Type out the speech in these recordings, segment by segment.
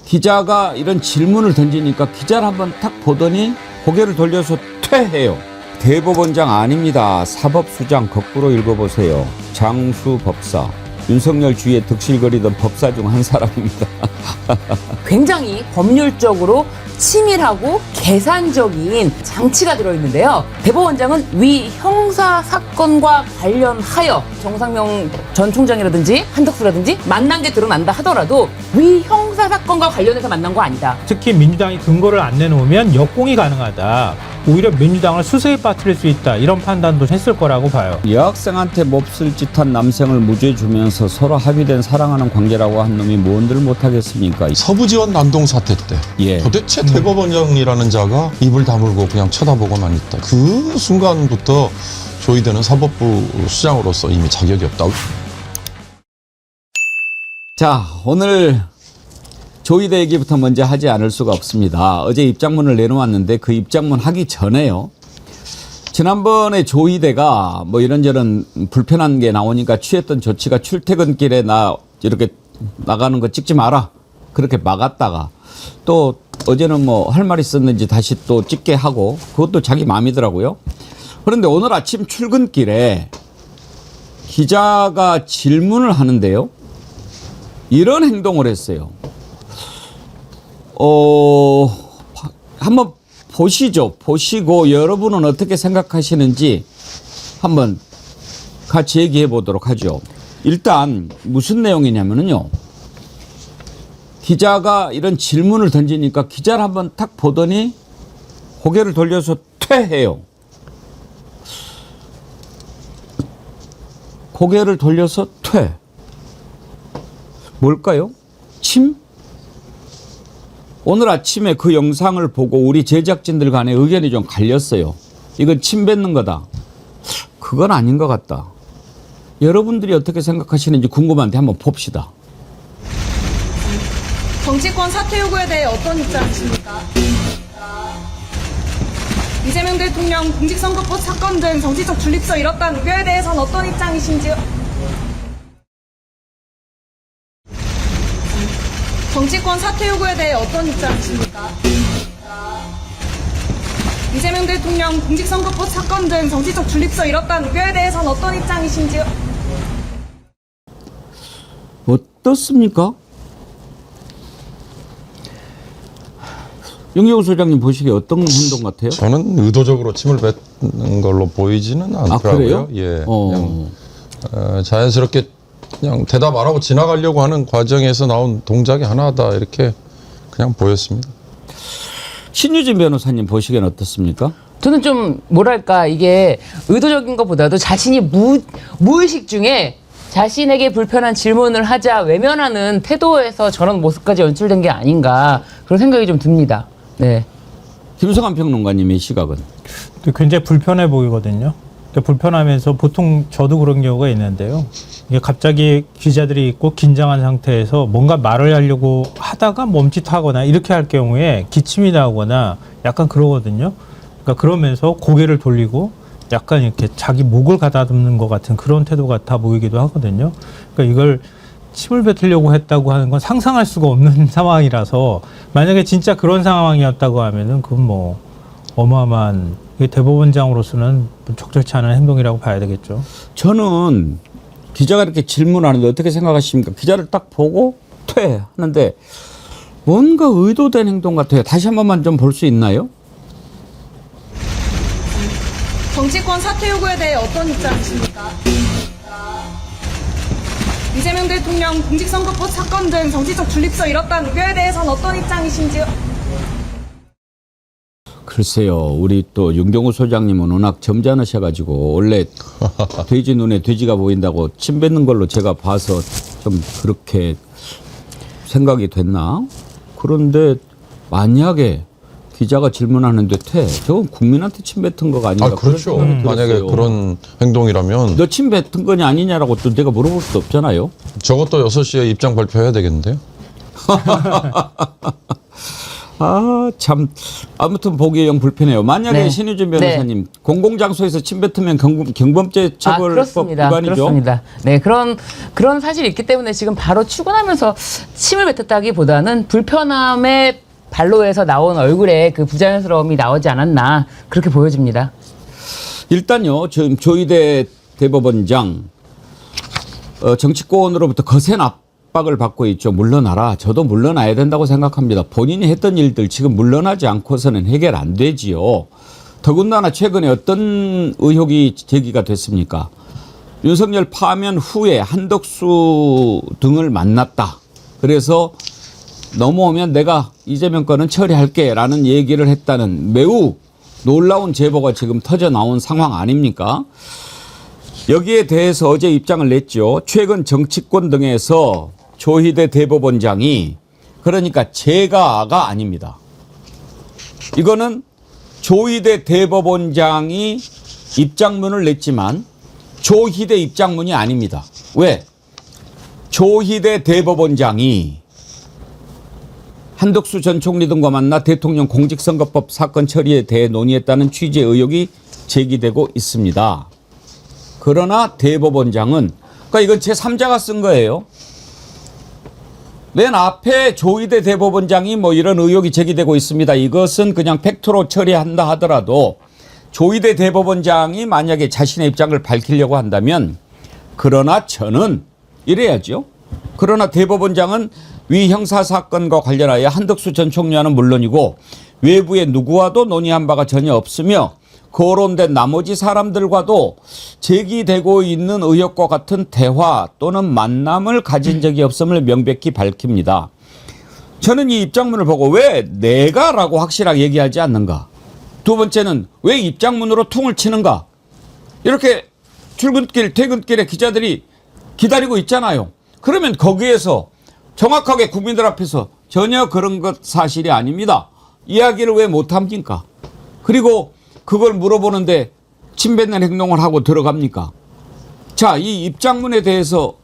기자가 이런 질문을 던지니까 기자를 한번 탁 보더니 고개를 돌려서 퇴해요. 대법원장 아닙니다. 사법수장 거꾸로 읽어보세요. 장수법사. 윤석열 주위에 득실거리던 법사 중 한 사람입니다. 굉장히 법률적으로 치밀하고 계산적인 장치가 들어있는데요. 대법원장은 위 형사 사건과 관련하여 정상명 전 총장이라든지 한덕수라든지 만난 게 드러난다 하더라도 위 형사 사건과 관련해서 만난 거 아니다. 특히 민주당이 근거를 안 내놓으면 역공이 가능하다. 오히려 민주당을 수세에 빠뜨릴 수 있다. 이런 판단도 했을 거라고 봐요. 여학생한테 몹쓸 짓한 남생을 무죄 주면서 서로 합의된 사랑하는 관계라고 한 놈이 뭔들 못하겠습니까? 서부지원 난동 사태 때 예. 도대체 대법원장이라는 자가 입을 다물고 그냥 쳐다보고만 있다. 그 순간부터 조희대는 사법부 수장으로서 이미 자격이 없다. 자, 오늘 조희대 얘기부터 먼저 하지 않을 수가 없습니다. 어제 입장문을 내놓았는데 그 입장문 하기 전에요. 지난번에 조희대가 뭐 이런저런 불편한 게 나오니까 취했던 조치가 출퇴근길에 나 이렇게 나가는 거 찍지 마라. 그렇게 막았다가 또 어제는 뭐 할 말 있었는지 다시 또 찍게 하고 그것도 자기 마음이더라고요. 그런데 오늘 아침 출근길에 기자가 질문을 하는데요. 이런 행동을 했어요. 한번 보시죠. 보시고 여러분은 어떻게 생각하시는지 한번 같이 얘기해 보도록 하죠. 일단 무슨 내용이냐면요. 기자가 이런 질문을 던지니까 기자를 한번 탁 보더니 고개를 돌려서 퇴해요. 고개를 돌려서 퇴. 뭘까요? 침? 오늘 아침에 그 영상을 보고 우리 제작진들 간에 의견이 좀 갈렸어요. 이건 침 뱉는 거다. 그건 아닌 것 같다. 여러분들이 어떻게 생각하시는지 궁금한데 한번 봅시다. 정치권 사퇴 요구에 대해 어떤 입장이십니까? 이재명 대통령 공직선거법 사건 등 정치적 중립성 잃었다는 우려에 대해서는 어떤 입장이신지요? 정치권 사퇴 요구에 대해 어떤 입장이십니까? 이재명 대통령 공직선거법 사건 등 정치적 중립성 잃었다는 우려에 대해서는 어떤 입장이신지요? 어떻습니까? 윤경호 소장님 보시기에 어떤 행동 같아요? 저는 의도적으로 침을 뱉는 걸로 보이지는 않더라고요. 그래요? 예, 그냥 자연스럽게 그냥 대답 안 하고 지나가려고 하는 과정에서 나온 동작이 하나다 이렇게 그냥 보였습니다. 신유진 변호사님 보시기엔 어떻습니까? 저는 좀 뭐랄까 이게 의도적인 것보다도 자신이 무의식 중에 자신에게 불편한 질문을 하자 외면하는 태도에서 저런 모습까지 연출된 게 아닌가 그런 생각이 좀 듭니다. 네. 김성환 평론가님의 시각은? 굉장히 불편해 보이거든요. 불편하면서 보통 저도 그런 경우가 있는데요. 이게 갑자기 기자들이 있고 긴장한 상태에서 뭔가 말을 하려고 하다가 멈칫하거나 이렇게 할 경우에 기침이 나오거나 약간 그러거든요. 그러니까 그러면서 고개를 돌리고 약간 이렇게 자기 목을 가다듬는 것 같은 그런 태도 같아 보이기도 하거든요. 그러니까 이걸 침을 뱉으려고 했다고 하는 건 상상할 수가 없는 상황이라서 만약에 진짜 그런 상황이었다고 하면은 그건 뭐 어마어마한 대법원장으로서는 적절치 않은 행동이라고 봐야 되겠죠. 저는 기자가 이렇게 질문하는데 어떻게 생각하십니까? 기자를 딱 보고 퇴하는데 뭔가 의도된 행동 같아요. 다시 한 번만 좀 볼 수 있나요? 정치권 사퇴 요구에 대해 어떤 입장이십니까? 이재명 대통령 공직선거법 사건 등 정치적 중립성 잃었다는 우려에 대해서는 어떤 입장이신지요? 글쎄요. 우리 또 윤경호 소장님은 워낙 점잖으셔가지고 원래 돼지 눈에 돼지가 보인다고 침 뱉는 걸로 제가 봐서 좀 그렇게 생각이 됐나? 그런데 만약에 기자가 질문하는데 저건 국민한테 침 뱉은 거가 아닌가. 그렇죠. 만약에 그런 행동이라면 너 침 뱉은 거냐 아니냐라고 또 내가 물어볼 수도 없잖아요. 저것도 6시에 입장 발표해야 되겠는데요. 참 아무튼 보기 영 불편해요. 만약에 네. 신유진 변호사님 공공장소에서 침 뱉으면 경범죄 처벌법 그렇습니다. 위반이죠. 그렇습니다. 네, 그런 사실이 있기 때문에 지금 바로 출근하면서 침을 뱉었다기보다는 불편함의 발로에서 나온 얼굴에 그 부자연스러움이 나오지 않았나 그렇게 보여집니다. 일단요, 지금 조희대 대법원장 정치권으로부터 거센 압박을 받고 있죠. 물러나라. 저도 물러나야 된다고 생각합니다. 본인이 했던 일들 지금 물러나지 않고서는 해결 안 되지요. 더군다나 최근에 어떤 의혹이 제기가 됐습니까? 윤석열 파면 후에 한덕수 등을 만났다. 그래서 넘어오면 내가 이재명 거는 처리할게 라는 얘기를 했다는 매우 놀라운 제보가 지금 터져 나온 상황 아닙니까? 여기에 대해서 어제 입장을 냈죠. 최근 정치권 등에서 조희대 대법원장이 그러니까 제가가 아닙니다. 이거는 조희대 대법원장이 입장문을 냈지만 조희대 입장문이 아닙니다. 왜? 조희대 대법원장이 한덕수 전 총리 등과 만나 대통령 공직선거법 사건 처리에 대해 논의했다는 취지의 의혹이 제기되고 있습니다. 그러나 대법원장은 그러니까 이건 제3자가 쓴 거예요. 맨 앞에 조희대 대법원장이 뭐 이런 의혹이 제기되고 있습니다. 이것은 그냥 팩트로 처리한다 하더라도 조희대 대법원장이 만약에 자신의 입장을 밝히려고 한다면 그러나 저는 이래야죠. 그러나 대법원장은 위 형사사건과 관련하여 한덕수 전 총리와는 물론이고 외부의 누구와도 논의한 바가 전혀 없으며 거론된 나머지 사람들과도 제기되고 있는 의혹과 같은 대화 또는 만남을 가진 적이 없음을 명백히 밝힙니다. 저는 이 입장문을 보고 왜 내가라고 확실하게 얘기하지 않는가? 두 번째는 왜 입장문으로 퉁을 치는가? 이렇게 출근길, 퇴근길에 기자들이 기다리고 있잖아요. 그러면 거기에서 정확하게 국민들 앞에서 전혀 그런 것 사실이 아닙니다. 이야기를 왜 못합니까? 그리고 그걸 물어보는데 침 뱉는 행동을 하고 들어갑니까? 자, 이 입장문에 대해서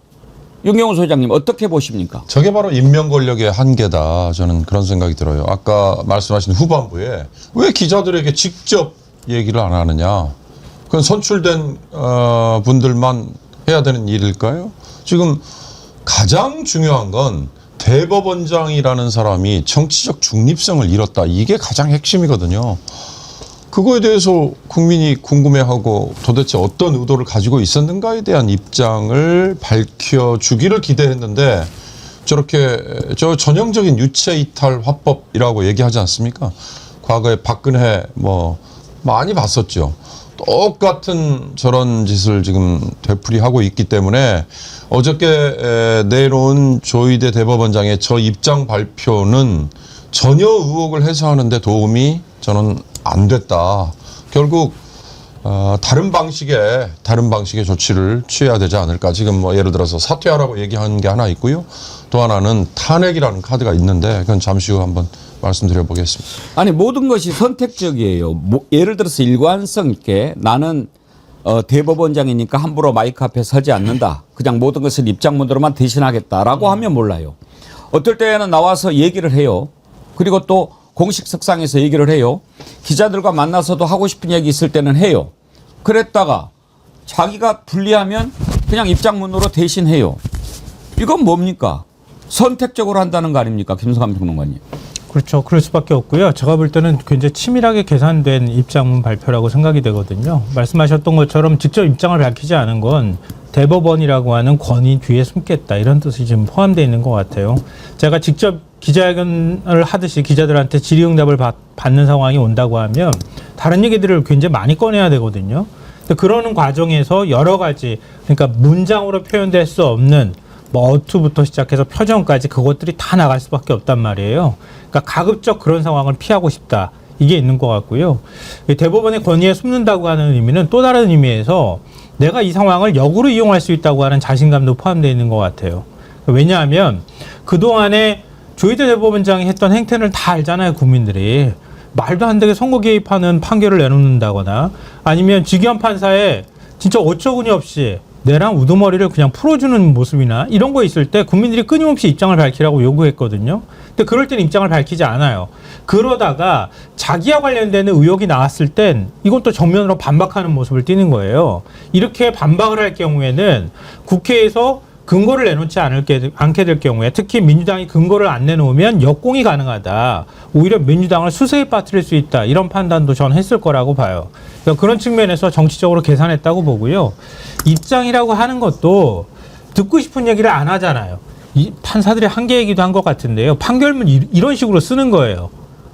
윤경호 소장님 어떻게 보십니까? 저게 바로 인명 권력의 한계다. 저는 그런 생각이 들어요. 아까 말씀하신 후반부에 왜 기자들에게 직접 얘기를 안 하느냐. 그건 선출된 분들만 해야 되는 일일까요? 지금 가장 중요한 건 대법원장이라는 사람이 정치적 중립성을 잃었다. 이게 가장 핵심이거든요. 그거에 대해서 국민이 궁금해하고 도대체 어떤 의도를 가지고 있었는가에 대한 입장을 밝혀주기를 기대했는데 저렇게 저 전형적인 유체이탈 화법이라고 얘기하지 않습니까? 과거에 박근혜 뭐 많이 봤었죠. 똑같은 저런 짓을 지금 되풀이하고 있기 때문에 어저께 내놓은 조희대 대법원장의 저 입장 발표는 전혀 의혹을 해소하는 데 도움이 저는 안 됐다. 결국 다른 방식의 조치를 취해야 되지 않을까. 지금 뭐 예를 들어서 사퇴하라고 얘기한 게 하나 있고요. 또 하나는 탄핵이라는 카드가 있는데 그건 잠시 후 한번 말씀드려 보겠습니다. 아니 모든 것이 선택적이에요. 예를 들어서 일관성 있게 나는 대법원장이니까 함부로 마이크 앞에 서지 않는다. 그냥 모든 것을 입장문으로만 대신하겠다라고 하면 몰라요. 어떨 때는 나와서 얘기를 해요. 그리고 또 공식 석상에서 얘기를 해요. 기자들과 만나서도 하고 싶은 얘기 있을 때는 해요. 그랬다가 자기가 불리하면 그냥 입장문으로 대신해요. 이건 뭡니까? 선택적으로 한다는 거 아닙니까? 김성환 평론가님. 그렇죠. 그럴 수밖에 없고요. 제가 볼 때는 굉장히 치밀하게 계산된 입장문 발표라고 생각이 되거든요. 말씀하셨던 것처럼 직접 입장을 밝히지 않은 건 대법원이라고 하는 권위 뒤에 숨겠다 이런 뜻이 지금 포함되어 있는 것 같아요. 제가 직접 기자회견을 하듯이 기자들한테 질의응답을 받는 상황이 온다고 하면 다른 얘기들을 굉장히 많이 꺼내야 되거든요. 근데 그러는 과정에서 여러 가지 그러니까 문장으로 표현될 수 없는 뭐 어투부터 시작해서 표정까지 그것들이 다 나갈 수밖에 없단 말이에요. 그러니까 가급적 그런 상황을 피하고 싶다. 이게 있는 것 같고요. 대법원의 권위에 숨는다고 하는 의미는 또 다른 의미에서 내가 이 상황을 역으로 이용할 수 있다고 하는 자신감도 포함되어 있는 것 같아요. 왜냐하면 그동안에 조희대 대법원장이 했던 행태를 다 알잖아요, 국민들이. 말도 안 되게 선거 개입하는 판결을 내놓는다거나 아니면 직위원 판사에 진짜 어처구니 없이 내랑 우두머리를 그냥 풀어주는 모습이나 이런 거 있을 때 국민들이 끊임없이 입장을 밝히라고 요구했거든요. 근데 그럴 때는 입장을 밝히지 않아요. 그러다가 자기와 관련되는 의혹이 나왔을 땐 이건 또 정면으로 반박하는 모습을 띠는 거예요. 이렇게 반박을 할 경우에는 국회에서 근거를 내놓지 않게 될 경우에 특히 민주당이 근거를 안 내놓으면 역공이 가능하다. 오히려 민주당을 수세에 빠뜨릴 수 있다. 이런 판단도 전 했을 거라고 봐요. 그러니까 그런 측면에서 정치적으로 계산했다고 보고요. 입장이라고 하는 것도 듣고 싶은 얘기를 안 하잖아요. 이 판사들의 한계이기도 한 것 같은데요. 판결문 이런 식으로 쓰는 거예요.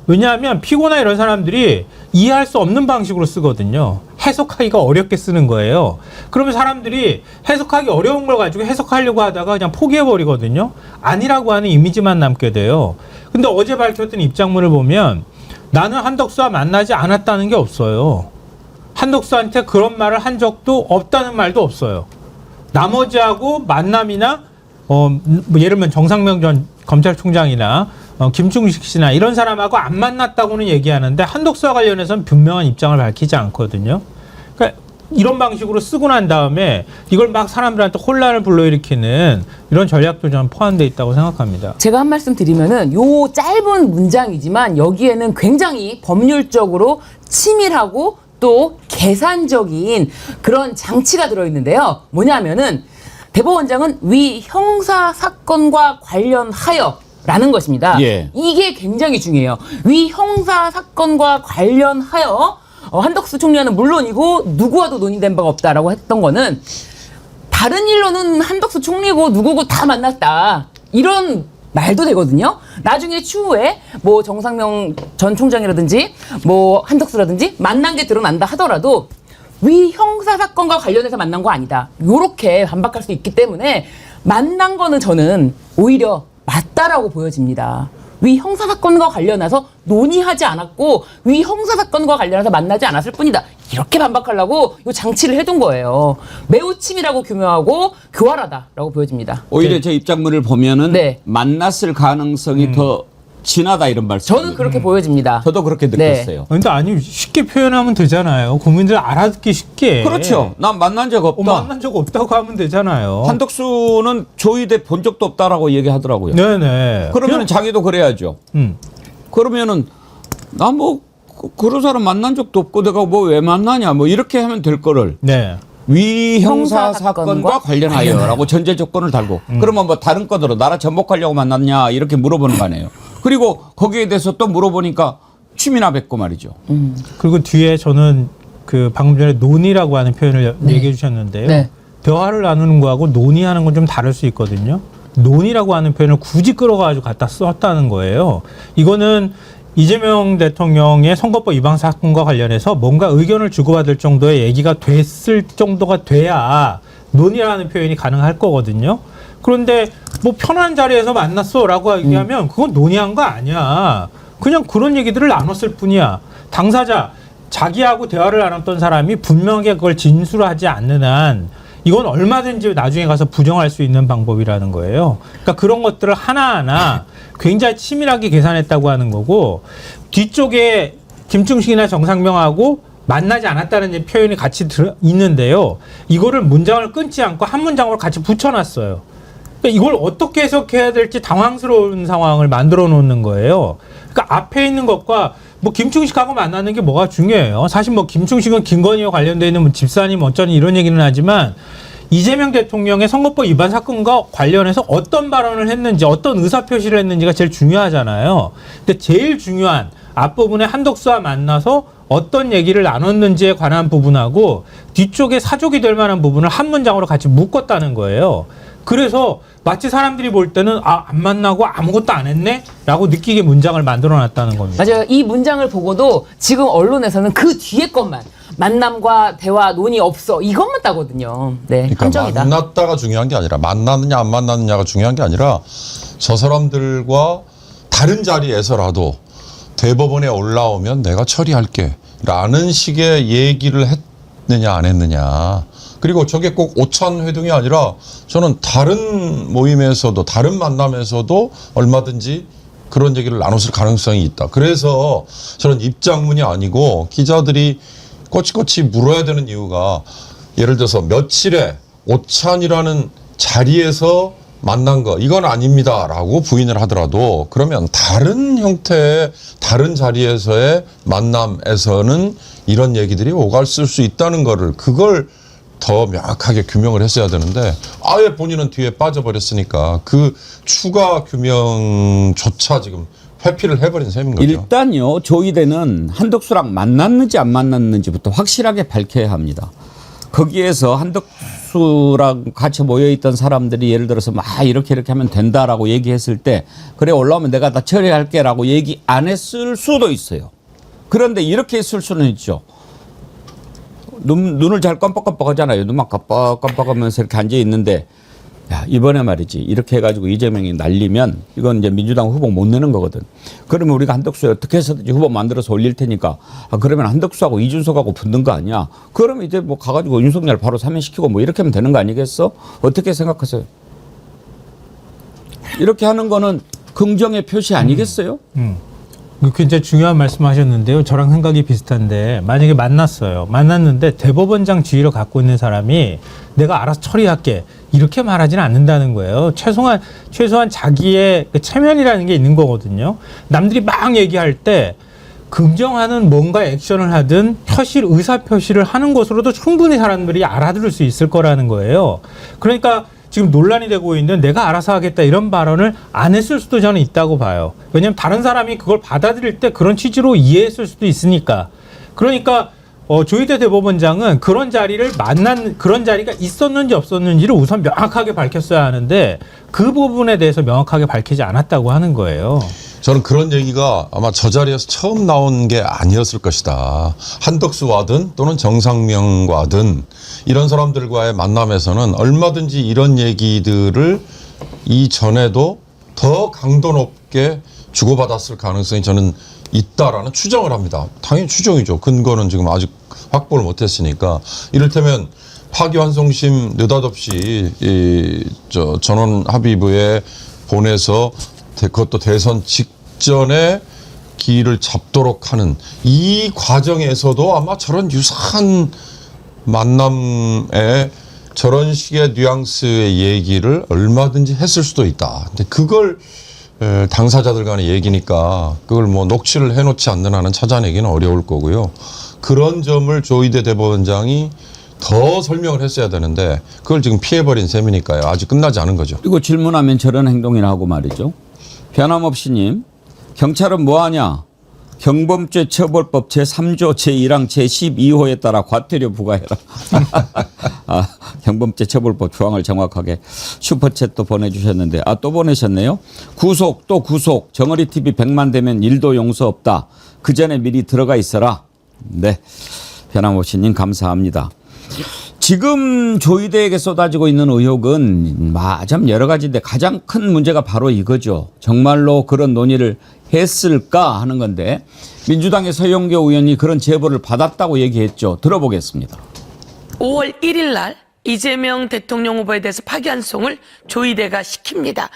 왜냐하면 피고나 이런 사람들이 이해할 수 없는 방식으로 쓰거든요. 해석하기가 어렵게 쓰는 거예요. 그러면 사람들이 해석하기 어려운 걸 가지고 해석하려고 하다가 그냥 포기해버리거든요. 아니라고 하는 이미지만 남게 돼요. 근데 어제 밝혔던 입장문을 보면 나는 한덕수와 만나지 않았다는 게 없어요. 한덕수한테 그런 말을 한 적도 없다는 말도 없어요. 나머지하고 만남이나 뭐 예를 들면 정상명 전 검찰총장이나 김충식 씨나 이런 사람하고 안 만났다고는 얘기하는데 한덕수와 관련해서는 분명한 입장을 밝히지 않거든요. 그러니까 이런 방식으로 쓰고 난 다음에 이걸 막 사람들한테 혼란을 불러일으키는 이런 전략도 저는 포함되어 있다고 생각합니다. 제가 한 말씀 드리면은 요 짧은 문장이지만 여기에는 굉장히 법률적으로 치밀하고 또 계산적인 그런 장치가 들어있는데요. 뭐냐면은 대법원장은 위 형사 사건과 관련하여 라는 것입니다. 예. 이게 굉장히 중요해요. 위 형사 사건과 관련하여 한덕수 총리와는 물론이고 누구와도 논의된 바가 없다라고 했던 거는 다른 일로는 한덕수 총리고 누구고 다 만났다. 이런 말도 되거든요. 나중에 추후에 뭐 정상명 전 총장이라든지 뭐 한덕수라든지 만난 게 드러난다 하더라도 위 형사 사건과 관련해서 만난 거 아니다. 요렇게 반박할 수 있기 때문에 만난 거는 저는 오히려 맞다라고 보여집니다. 위 형사 사건과 관련해서 논의하지 않았고 위 형사 사건과 관련해서 만나지 않았을 뿐이다. 이렇게 반박하려고 이 장치를 해둔 거예요. 매우 치밀하고 교묘하고 교활하다라고 보여집니다. 오히려 네. 제 입장문을 보면은 네. 만났을 가능성이 더 진하다 이런 말씀. 저는 그렇게 보여집니다. 저도 그렇게 느꼈어요. 근데 아니 쉽게 표현하면 되잖아요. 국민들 알아듣기 쉽게. 그렇죠. 난 만난 적 없다. 만난 적 없다고 하면 되잖아요. 한덕수는 조의대 본 적도 없다라고 얘기하더라고요. 네네. 그러면 자기도 그래야죠. 그러면은 나 뭐 그런 사람 만난 적도 없고 내가 뭐 왜 만나냐 뭐 이렇게 하면 될 거를 네. 위 형사 형사 사건과 사건과 관련하여라고 전제 조건을 달고 그러면 뭐 다른 건으로 나라 전복하려고 만났냐 이렇게 물어보는 거 아니에요. 그리고 거기에 대해서 또 물어보니까 취미나 뵙고 말이죠. 그리고 뒤에 저는 그 방금 전에 논의라고 하는 표현을 얘기해 주셨는데요. 네. 대화를 나누는 거하고 논의하는 건 좀 다를 수 있거든요. 논의라고 하는 표현을 굳이 끌어가지고 갖다 썼다는 거예요. 이거는 이재명 대통령의 선거법 위반 사건과 관련해서 뭔가 의견을 주고받을 정도의 얘기가 됐을 정도가 돼야 논의라는 표현이 가능할 거거든요. 그런데 뭐 편한 자리에서 만났어라고 얘기하면 그건 논의한 거 아니야. 그냥 그런 얘기들을 나눴을 뿐이야. 당사자 자기하고 대화를 나눴던 사람이 분명하게 그걸 진술하지 않는 한 이건 얼마든지 나중에 가서 부정할 수 있는 방법이라는 거예요. 그러니까 그런 것들을 하나하나 굉장히 치밀하게 계산했다고 하는 거고 뒤쪽에 김충식이나 정상명하고 만나지 않았다는 표현이 같이 있는데요. 이거를 문장을 끊지 않고 한 문장으로 같이 붙여놨어요. 그러니까 이걸 어떻게 해석해야 될지 당황스러운 상황을 만들어 놓는 거예요. 그러니까 앞에 있는 것과 뭐 김충식하고 만나는 게 뭐가 중요해요. 사실 뭐 김충식은 김건희와 관련되어 있는 뭐 집사님 어쩌니 이런 얘기는 하지만 이재명 대통령의 선거법 위반 사건과 관련해서 어떤 발언을 했는지 어떤 의사표시를 했는지가 제일 중요하잖아요. 근데 제일 중요한 앞부분에 한덕수와 만나서 어떤 얘기를 나눴는지에 관한 부분하고 뒤쪽에 사족이 될 만한 부분을 한 문장으로 같이 묶었다는 거예요. 그래서 마치 사람들이 볼 때는 안 만나고 아무것도 안 했네? 라고 느끼게 문장을 만들어놨다는 겁니다. 맞아요. 이 문장을 보고도 지금 언론에서는 그 뒤에 것만 만남과 대화, 논의 없어 이것만 따거든요. 네, 그러니까 한정이다. 만났다가 중요한 게 아니라 만났느냐 안 만났느냐가 중요한 게 아니라 저 사람들과 다른 자리에서라도 대법원에 올라오면 내가 처리할게 라는 식의 얘기를 했느냐 안 했느냐. 그리고 저게 꼭 오찬 회동이 아니라 저는 다른 모임에서도 다른 만남에서도 얼마든지 그런 얘기를 나눴을 가능성이 있다. 그래서 저는 입장문이 아니고 기자들이 꼬치꼬치 물어야 되는 이유가 예를 들어서 며칠에 오찬이라는 자리에서 만난 거 이건 아닙니다라고 부인을 하더라도 그러면 다른 형태의 다른 자리에서의 만남에서는 이런 얘기들이 오갔을 수 있다는 거를 그걸 더 명확하게 규명을 했어야 되는데 아예 본인은 뒤에 빠져버렸으니까 그 추가 규명조차 지금 회피를 해버린 셈인 거죠. 일단요, 조이대는 한덕수랑 만났는지 안 만났는지부터 확실하게 밝혀야 합니다. 거기에서 한덕수랑 같이 모여있던 사람들이 예를 들어서 막 이렇게 하면 된다라고 얘기했을 때 그래 올라오면 내가 다 처리할게라고 얘기 안 했을 수도 있어요. 그런데 이렇게 했을 수는 있죠. 눈을 잘 깜빡깜빡 하잖아요. 눈만 깜빡깜빡하면서 이렇게 앉아 있는데 야, 이번에 말이지 이렇게 해가지고 이재명이 날리면 이건 이제 민주당 후보 못 내는 거거든. 그러면 우리가 한덕수에 어떻게 해서든지 후보 만들어서 올릴 테니까 그러면 한덕수하고 이준석하고 붙는 거 아니야. 그러면 이제 뭐 가가지고 윤석열 바로 사면시키고 뭐 이렇게 하면 되는 거 아니겠어? 어떻게 생각하세요? 이렇게 하는 거는 긍정의 표시 아니겠어요? 굉장히 중요한 말씀하셨는데요. 저랑 생각이 비슷한데 만약에 만났는데 대법원장 지위를 갖고 있는 사람이 내가 알아서 처리할게 이렇게 말하지는 않는다는 거예요. 최소한 자기의 그 체면이라는 게 있는 거거든요. 남들이 막 얘기할 때 긍정하는 뭔가 액션을 하든 의사 표시를 하는 것으로도 충분히 사람들이 알아들을 수 있을 거라는 거예요. 그러니까 지금 논란이 되고 있는 내가 알아서 하겠다 이런 발언을 안 했을 수도 저는 있다고 봐요. 왜냐하면 다른 사람이 그걸 받아들일 때 그런 취지로 이해했을 수도 있으니까. 그러니까 조희대 대법원장은 그런 자리가 있었는지 없었는지를 우선 명확하게 밝혔어야 하는데 그 부분에 대해서 명확하게 밝히지 않았다고 하는 거예요. 저는 그런 얘기가 아마 저 자리에서 처음 나온 게 아니었을 것이다. 한덕수와든 또는 정상명과든 이런 사람들과의 만남에서는 얼마든지 이런 얘기들을 이전에도 더 강도 높게 주고받았을 가능성이 저는 있다라는 추정을 합니다. 당연히 추정이죠. 근거는 지금 아직 확보를 못했으니까. 이를테면 파기환송심 느닷없이 전원 합의부에 보내서 그것도 대선 직전에 기일을 잡도록 하는 이 과정에서도 아마 저런 유사한 만남에 저런 식의 뉘앙스의 얘기를 얼마든지 했을 수도 있다. 근데 그걸 당사자들 간의 얘기니까 그걸 뭐 녹취를 해놓지 않는 한은 찾아내기는 어려울 거고요. 그런 점을 조희대 대법원장이 더 설명을 했어야 되는데 그걸 지금 피해버린 셈이니까요. 아직 끝나지 않은 거죠. 그리고 질문하면 저런 행동이나 하고 말이죠. 변함없이님, 경찰은 뭐하냐? 경범죄 처벌법 제3조 제1항 제12호에 따라 과태료 부과해라. 경범죄 처벌법 조항을 정확하게 슈퍼챗도 보내주셨는데 또 보내셨네요. 구속 또 구속 정어리TV 100만 되면 일도 용서 없다. 그 전에 미리 들어가 있어라. 네, 변함없이님 감사합니다. 지금 조희대에게 쏟아지고 있는 의혹은 참 여러 가지인데 가장 큰 문제가 바로 이거죠. 정말로 그런 논의를 했을까 하는 건데 민주당의 서영교 의원이 그런 제보를 받았다고 얘기했죠. 들어보겠습니다. 5월 1일 날 이재명 대통령 후보에 대해서 파기환송을 조희대가 시킵니다.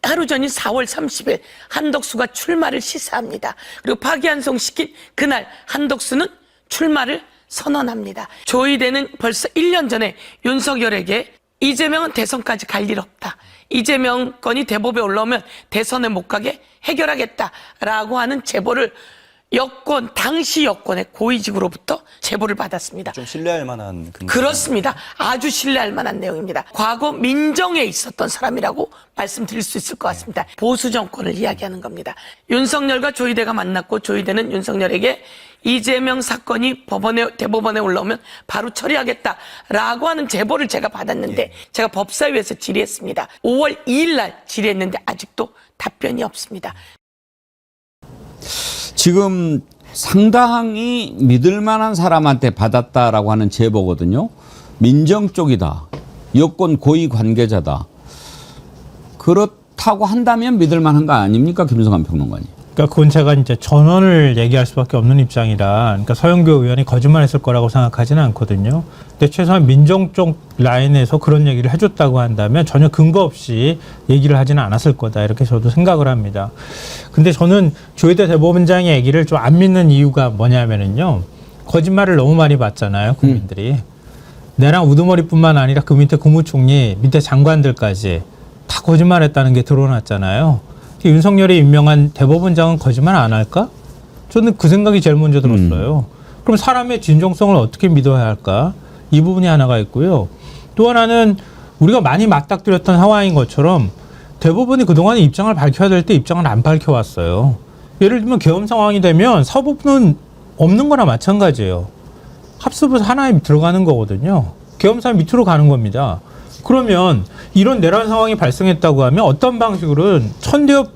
하루 전인 4월 30일 한덕수가 출마를 시사합니다. 그리고 파기환송 시킨 그날 한덕수는 출마를 선언합니다. 조희대는 벌써 1년 전에 윤석열에게 이재명은 대선까지 갈 일 없다. 이재명 건이 대법에 올라오면 대선에 못 가게 해결하겠다라고 하는 제보를 당시 여권의 고위직으로부터 제보를 받았습니다. 좀 신뢰할 만한 그렇습니다. 아주 신뢰할 만한 내용입니다. 과거 민정에 있었던 사람이라고 말씀드릴 수 있을 것 같습니다. 보수 정권을 이야기하는 겁니다. 윤석열과 조희대가 만났고 조희대는 윤석열에게 이재명 사건이 대법원에 올라오면 바로 처리하겠다라고 하는 제보를 제가 받았는데 제가 법사위에서 질의했습니다. 5월 2일 날 질의했는데 아직도 답변이 없습니다. 지금 상당히 믿을 만한 사람한테 받았다라고 하는 제보거든요. 민정 쪽이다. 여권 고위 관계자다. 그렇다고 한다면 믿을 만한 거 아닙니까? 김성환 평론가님. 그러니까 그건 제가 이제 전원을 얘기할 수밖에 없는 입장이라, 그러니까 서영교 의원이 거짓말했을 거라고 생각하지는 않거든요. 근데 최소한 민정 쪽 라인에서 그런 얘기를 해줬다고 한다면 전혀 근거 없이 얘기를 하지는 않았을 거다, 이렇게 저도 생각을 합니다. 근데 저는 조희대 대법원장의 얘기를 좀 안 믿는 이유가 뭐냐면은요, 거짓말을 너무 많이 봤잖아요, 국민들이. 내랑 우두머리뿐만 아니라 그 밑에 국무총리, 밑에 장관들까지 다 거짓말했다는 게 드러났잖아요. 윤석열이 임명한 대법원장은 거짓말 안 할까? 저는 그 생각이 제일 먼저 들었어요. 그럼 사람의 진정성을 어떻게 믿어야 할까? 이 부분이 하나가 있고요. 또 하나는 우리가 많이 맞닥뜨렸던 상황인 것처럼 대법원이 그동안 입장을 밝혀야 될 때 입장을 안 밝혀왔어요. 예를 들면 계엄 상황이 되면 사법부는 없는 거나 마찬가지예요. 합수부 하나에 들어가는 거거든요. 계엄사 밑으로 가는 겁니다. 그러면 이런 내란 상황이 발생했다고 하면 어떤 방식으로는 천대엽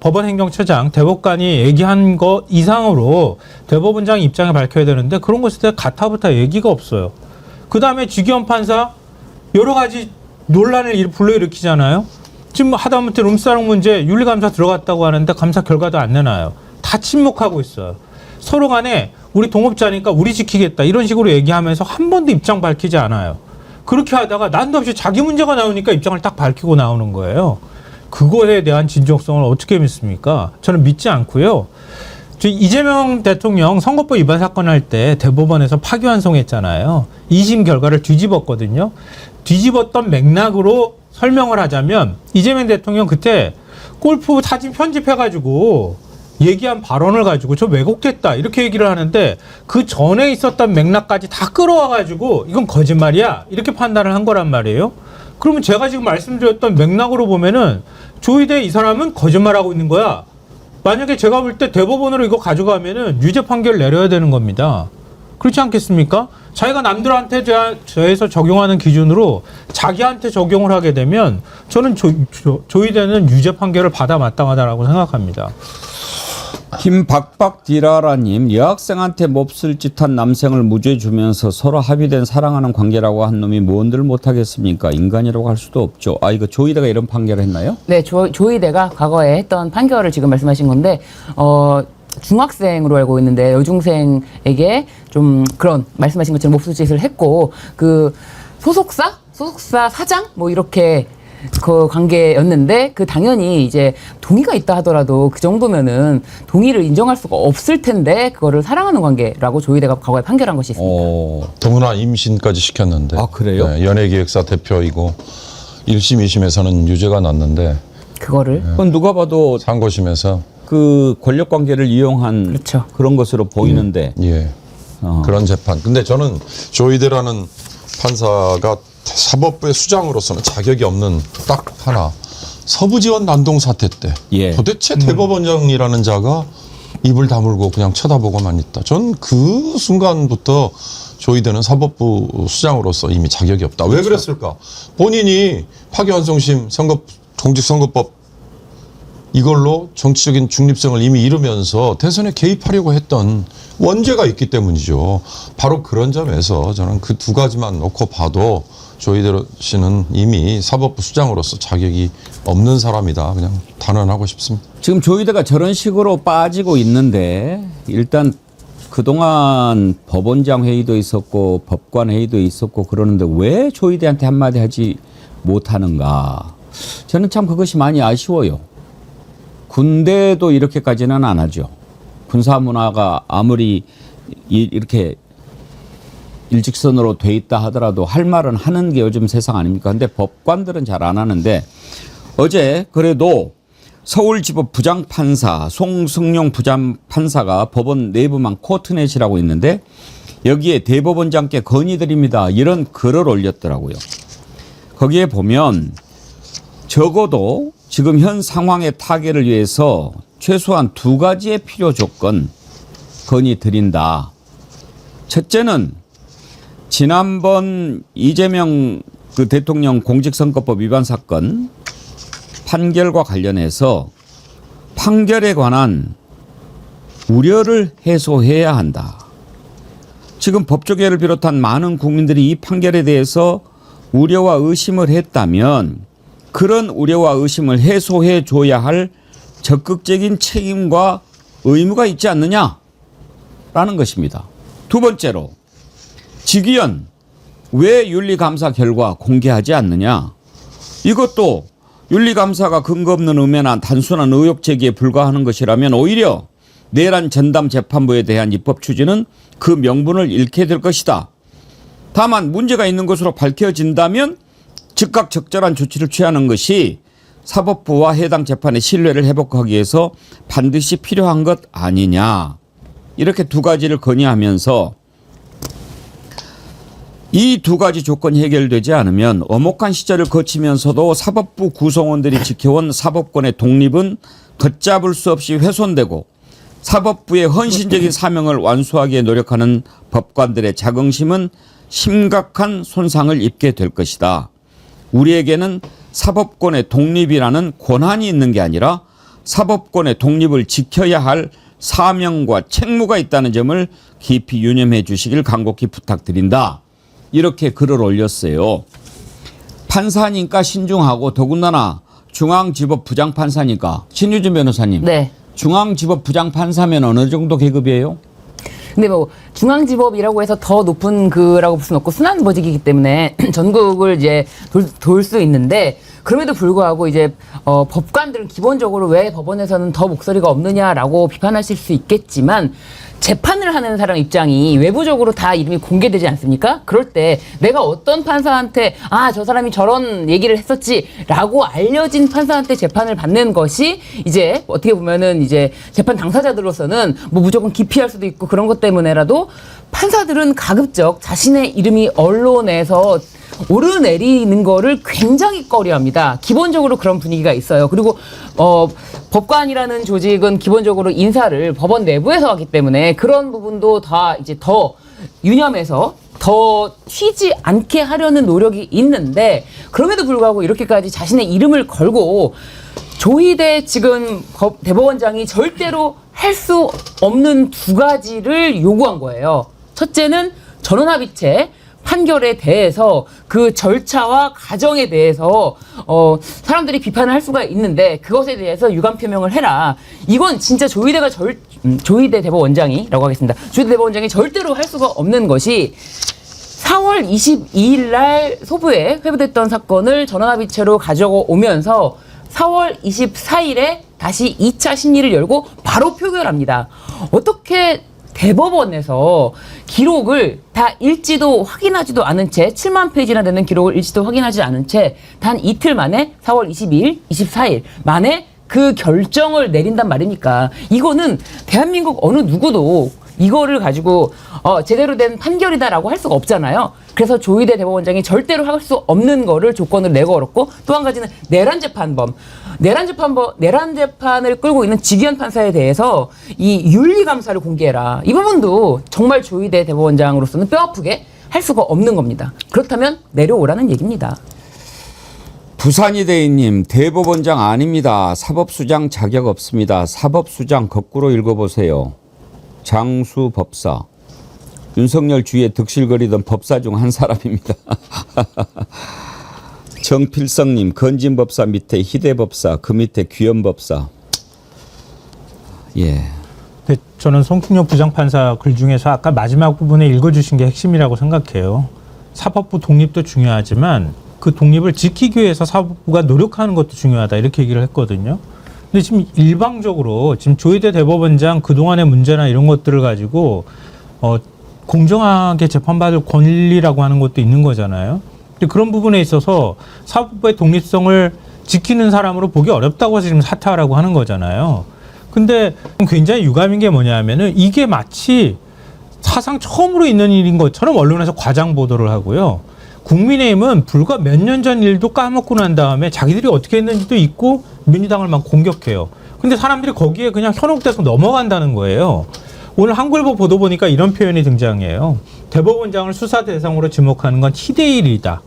법원행정처장, 대법관이 얘기한 것 이상으로 대법원장 입장을 밝혀야 되는데 그런 것에 대해 가타부타 얘기가 없어요. 그 다음에 지기현 판사 여러 가지 논란을 불러일으키잖아요. 지금 하다못해 룸사롱 문제 윤리감사 들어갔다고 하는데 감사 결과도 안 내놔요. 다 침묵하고 있어요. 서로 간에 우리 동업자니까 우리 지키겠다 이런 식으로 얘기하면서 한 번도 입장 밝히지 않아요. 그렇게 하다가 난도없이 자기 문제가 나오니까 입장을 딱 밝히고 나오는 거예요. 그거에 대한 진정성을 어떻게 믿습니까? 저는 믿지 않고요. 이재명 대통령 선거법 위반 사건 할 때 대법원에서 파기환송했잖아요. 2심 결과를 뒤집었거든요. 뒤집었던 맥락으로 설명을 하자면 이재명 대통령 그때 골프 사진 편집해가지고 얘기한 발언을 가지고 저 왜곡됐다 이렇게 얘기를 하는데 그 전에 있었던 맥락까지 다 끌어와가지고 이건 거짓말이야 이렇게 판단을 한 거란 말이에요. 그러면 제가 지금 말씀드렸던 맥락으로 보면은 조희대 이 사람은 거짓말하고 있는 거야. 만약에 제가 볼 때 대법원으로 이거 가져가면은 유죄 판결 내려야 되는 겁니다. 그렇지 않겠습니까? 자기가 남들한테 대해서 적용하는 기준으로 자기한테 적용을 하게 되면 저는 조희대는 유죄 판결을 받아 마땅하다라고 생각합니다. 김박박디라라님, 여학생한테 몹쓸 짓한 남생을 무죄 주면서 서로 합의된 사랑하는 관계라고 한 놈이 뭔들 못하겠습니까? 인간이라고 할 수도 없죠. 아, 이거 조희대가 이런 판결을 했나요? 네, 조희대가 과거에 했던 판결을 지금 말씀하신 건데, 중학생으로 알고 있는데 여중생에게 좀 그런 말씀하신 것처럼 몹쓸 짓을 했고, 그 소속사 사장 뭐 이렇게 그 관계였는데 그 당연히 이제 동의가 있다 하더라도 그 정도면은 동의를 인정할 수가 없을 텐데 그거를 사랑하는 관계라고 조희대가 과거에 판결한 것이 있습니다. 더구나 임신까지 시켰는데. 아, 그래요? 네, 연예기획사 대표이고 1심, 2심에서는 유죄가 났는데 그거를 그건 누가 봐도 상고심에서 그 권력 관계를 이용한 그렇죠. 그런 것으로 보이는데 예 그런 재판. 근데 저는 조희대라는 판사가 사법부의 수장으로서는 자격이 없는 딱 하나. 서부지원 난동 사태 때 도대체 대법원장이라는 자가 입을 다물고 그냥 쳐다보고만 있다. 전 그 순간부터 조희대는 사법부 수장으로서 이미 자격이 없다. 왜 그랬을까? 본인이 파기환송심 공직선거법 이걸로 정치적인 중립성을 이미 잃으면서 대선에 개입하려고 했던 원죄가 있기 때문이죠. 바로 그런 점에서 저는 그 두 가지만 놓고 봐도 조희대 씨는 이미 사법부 수장으로서 자격이 없는 사람이다. 그냥 단언하고 싶습니다. 지금 조희대가 저런 식으로 빠지고 있는데 일단 그동안 법원장 회의도 있었고 법관 회의도 있었고 그러는데 왜 조희대한테 한마디 하지 못하는가? 저는 참 그것이 많이 아쉬워요. 군대도 이렇게까지는 안 하죠. 군사 문화가 아무리 이렇게 일직선으로 돼 있다 하더라도 할 말은 하는 게 요즘 세상 아닙니까? 근데 법관들은 잘 안 하는데 어제 그래도 서울지법 부장판사 송승용 부장판사가 법원 내부망 코트넷이라고 있는데 여기에 대법원장께 건의드립니다. 이런 글을 올렸더라고요. 거기에 보면 적어도 지금 현 상황의 타개를 위해서 최소한 두 가지의 필요 조건 건의드린다. 첫째는 지난번 이재명 그 대통령 공직선거법 위반 사건 판결과 관련해서 판결에 관한 우려를 해소해야 한다. 지금 법조계를 비롯한 많은 국민들이 이 판결에 대해서 우려와 의심을 했다면 그런 우려와 의심을 해소해 줘야 할 적극적인 책임과 의무가 있지 않느냐라는 것입니다. 두 번째로 지기현 왜 윤리감사 결과 공개하지 않느냐. 이것도 윤리감사가 근거 없는 음해나 단순한 의혹 제기에 불과하는 것이라면 오히려 내란 전담 재판부에 대한 입법 추진은 그 명분을 잃게 될 것이다. 다만 문제가 있는 것으로 밝혀진다면 즉각 적절한 조치를 취하는 것이 사법부와 해당 재판의 신뢰를 회복하기 위해서 반드시 필요한 것 아니냐. 이렇게 두 가지를 건의하면서 이 두 가지 조건이 해결되지 않으면 엄혹한 시절을 거치면서도 사법부 구성원들이 지켜온 사법권의 독립은 걷잡을 수 없이 훼손되고 사법부의 헌신적인 사명을 완수하기에 노력하는 법관들의 자긍심은 심각한 손상을 입게 될 것이다. 우리에게는 사법권의 독립이라는 권한이 있는 게 아니라 사법권의 독립을 지켜야 할 사명과 책무가 있다는 점을 깊이 유념해 주시길 간곡히 부탁드린다. 이렇게 글을 올렸어요. 판사니까 신중하고 더군다나 중앙지법 부장판사니까 신유진 변호사님. 네. 중앙지법 부장판사면 어느 정도 계급이에요? 근데 뭐 중앙지법이라고 해서 더 높은 그라고 볼 수는 없고 순환 보직이기 때문에 전국을 이제 돌 수 있는데 그럼에도 불구하고 이제 법관들은 기본적으로 왜 법원에서는 더 목소리가 없느냐라고 비판하실 수 있겠지만 재판을 하는 사람 입장이 외부적으로 다 이름이 공개되지 않습니까? 그럴 때 내가 어떤 판사한테 저 사람이 저런 얘기를 했었지라고 알려진 판사한테 재판을 받는 것이 이제 어떻게 보면은 이제 재판 당사자들로서는 뭐 무조건 기피할 수도 있고 그런 것 때문에라도 판사들은 가급적 자신의 이름이 언론에서 오르내리는 거를 굉장히 꺼려합니다. 기본적으로 그런 분위기가 있어요. 그리고 법관이라는 조직은 기본적으로 인사를 법원 내부에서 하기 때문에 그런 부분도 다 이제 더 유념해서 더 튀지 않게 하려는 노력이 있는데 그럼에도 불구하고 이렇게까지 자신의 이름을 걸고 조희대 지금 대법원장이 절대로 할 수 없는 두 가지를 요구한 거예요. 첫째는 전원합의체 판결에 대해서 그 절차와 과정에 대해서 사람들이 비판을 할 수가 있는데 그것에 대해서 유감 표명을 해라. 이건 진짜 조희대 대법원장이라고 하겠습니다. 조희대 대법원장이 절대로 할 수가 없는 것이 4월 22일 날 소부에 회부됐던 사건을 전원합의체로 가져오면서 4월 24일에 다시 2차 심리를 열고 바로 표결합니다. 어떻게 대법원에서 기록을 다 읽지도 확인하지도 않은 채 7만 페이지나 되는 기록을 읽지도 확인하지 않은 채 단 이틀 만에 4월 22일, 24일 만에 그 결정을 내린단 말입니까? 이거는 대한민국 어느 누구도 이거를 가지고 제대로 된 판결이다라고 할 수가 없잖아요. 그래서 조희대 대법원장이 절대로 할 수 없는 거를 조건을 내걸었고 또 한 가지는 내란 재판을 끌고 있는 직위원 판사에 대해서 이 윤리감사를 공개해라. 이 부분도 정말 조희대 대법원장으로서는 뼈아프게 할 수가 없는 겁니다. 그렇다면 내려오라는 얘기입니다. 부산이대인님 대법원장 아닙니다. 사법수장 자격 없습니다. 사법수장 거꾸로 읽어보세요. 장수법사. 윤석열 주위에 득실거리던 법사 중 한 사람입니다. 정필성님 건진법사 밑에 희대법사 그 밑에 귀염법사. 예. 저는 송충엽 부장판사 글 중에서 아까 마지막 부분에 읽어주신 게 핵심이라고 생각해요. 사법부 독립도 중요하지만 그 독립을 지키기 위해서 사법부가 노력하는 것도 중요하다 이렇게 얘기를 했거든요. 근데 지금 일방적으로 지금 조희대 대법원장 그동안의 문제나 이런 것들을 가지고 공정하게 재판받을 권리라고 하는 것도 있는 거잖아요. 근데 그런 부분에 있어서 사법부의 독립성을 지키는 사람으로 보기 어렵다고 해서 지금 사퇴하라고 하는 거잖아요. 근데 굉장히 유감인 게 뭐냐면은 이게 마치 사상 처음으로 있는 일인 것처럼 언론에서 과장 보도를 하고요. 국민의힘은 불과 몇 년 전 일도 까먹고 난 다음에 자기들이 어떻게 했는지도 잊고 민주당을 막 공격해요. 근데 사람들이 거기에 그냥 현혹돼서 넘어간다는 거예요. 오늘 한글보 보도 보니까 이런 표현이 등장해요. 대법원장을 수사 대상으로 지목하는 건 희대일이다.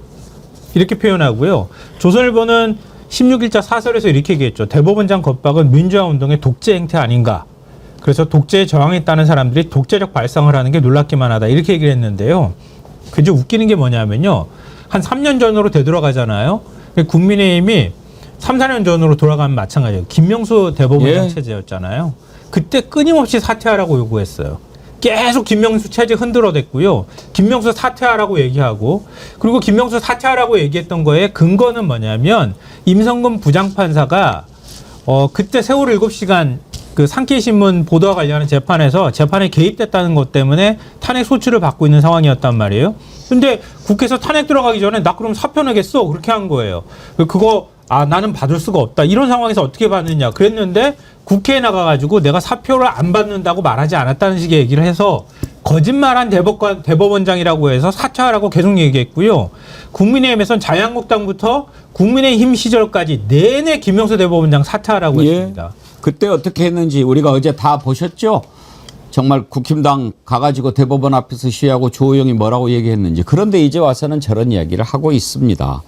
이렇게 표현하고요. 조선일보는 16일자 사설에서 이렇게 얘기했죠. 대법원장 겁박은 민주화 운동의 독재 행태 아닌가. 그래서 독재에 저항했다는 사람들이 독재적 발상을 하는 게 놀랍기만 하다. 이렇게 얘기를 했는데요. 굉장히 웃기는 게 뭐냐면요. 한 3년 전으로 되돌아가잖아요. 국민의힘이 3, 4년 전으로 돌아가면 마찬가지예요. 김명수 대법원장 체제였잖아요. 그때 끊임없이 사퇴하라고 요구했어요. 계속 김명수 체제 흔들어댔고요. 김명수 사퇴하라고 얘기하고 그리고 김명수 사퇴하라고 얘기했던 거에 근거는 뭐냐면 임성근 부장판사가 그때 세월호 7시간 그 상케이신문 보도와 관련한 재판에서 재판에 개입됐다는 것 때문에 탄핵 소추를 받고 있는 상황이었단 말이에요. 근데 국회에서 탄핵 들어가기 전에 나 그럼 사표 내겠어 그렇게 한 거예요. 그거 나는 받을 수가 없다. 이런 상황에서 어떻게 받느냐 그랬는데 국회에 나가가지고 내가 사표를 안 받는다고 말하지 않았다는 식의 얘기를 해서 거짓말한 대법원장이라고 해서 사퇴하라고 계속 얘기했고요. 국민의힘에서는 자유한국당부터 국민의힘 시절까지 내내 김명수 대법원장 사퇴하라고 했습니다. 그때 어떻게 했는지 우리가 어제 다 보셨죠? 정말 국힘당 가가지고 대법원 앞에서 시위하고 조호영이 뭐라고 얘기했는지. 그런데 이제 와서는 저런 이야기를 하고 있습니다.